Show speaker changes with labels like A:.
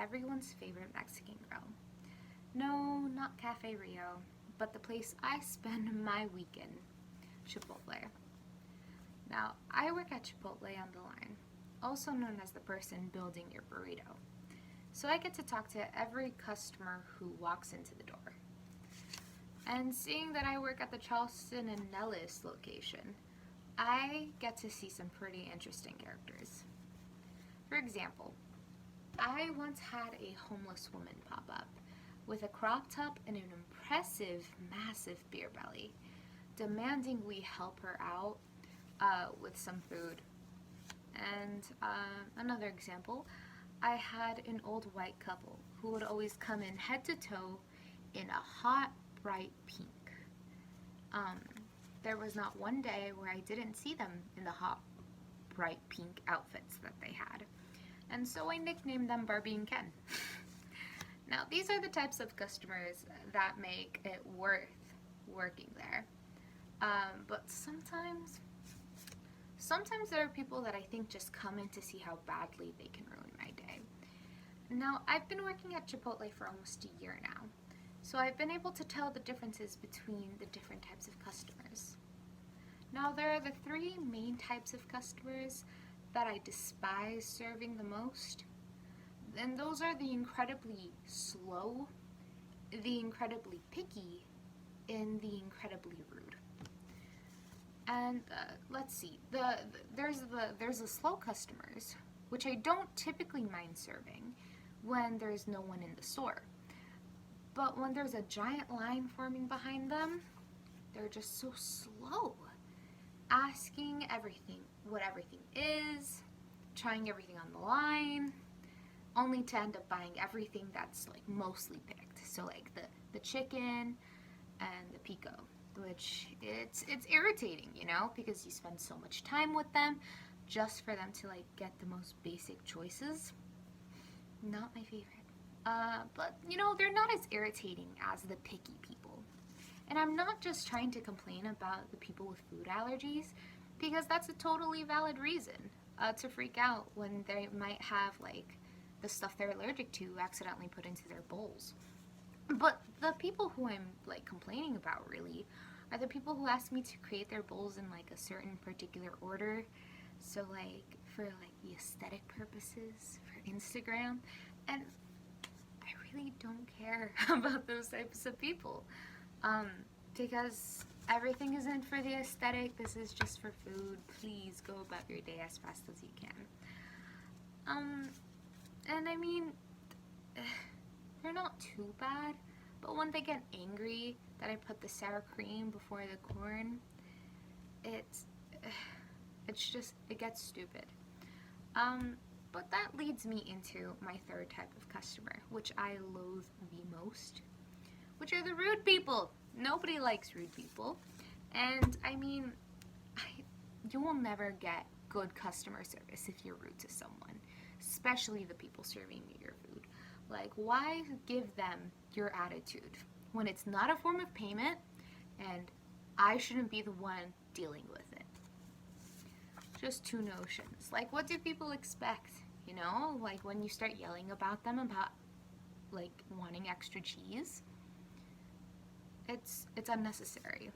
A: everyone's favorite Mexican grill. No, not Cafe Rio, but the place I spend my weekend, Chipotle. Now, I work at Chipotle on the line, also known as the person building your burrito. So I get to talk to every customer who walks into the door. And seeing that I work at the Charleston and Nellis location, I get to see some pretty interesting characters. For example, I once had a homeless woman pop up with a crop top and an impressive, massive beer belly, demanding we help her out with some food. And another example, I had an old white couple who would always come in head to toe in a hot, bright pink. There was not one day where I didn't see them in the hot, bright pink outfits that they had. And so I nicknamed them Barbie and Ken. Now, these are the types of customers that make it worth working there. But sometimes there are people that I think just come in to see how badly they can ruin my day. Now, I've been working at Chipotle for almost a year now, so I've been able to tell the differences between the different types of customers. Now, there are the three main types of customers that I despise serving the most, and those are the incredibly slow, the incredibly picky, and the incredibly rude. And let's see, there's the slow customers, which I don't typically mind serving when there's no one in the store. But when there's a giant line forming behind them, they're just so slow, asking everything, what everything is, trying everything on the line, only to end up buying everything that's like mostly picked. So like the chicken and the pico, which it's irritating, you know, because you spend so much time with them just for them to like get the most basic choices. Not my favorite. But you know, they're not as irritating as the picky people. And I'm not just trying to complain about the people with food allergies, because that's a totally valid reason to freak out when they might have like the stuff they're allergic to accidentally put into their bowls. But the people who I'm like complaining about really are the people who ask me to create their bowls in like a certain particular order. So like for like the aesthetic purposes for Instagram, and I really don't care about those types of people. Because everything isn't for the aesthetic, this is just for food. Please go about your day as fast as you can. And I mean, they're not too bad, but when they get angry that I put the sour cream before the corn, it gets stupid. But that leads me into my third type of customer, which I loathe the most, which are the rude people. Nobody likes rude people. And I mean, you will never get good customer service if you're rude to someone, especially the people serving you your food. Like, why give them your attitude when it's not a form of payment and I shouldn't be the one dealing with it? Just two notions. Like, what do people expect? You know, like when you start yelling about them about like wanting extra cheese, it's unnecessary.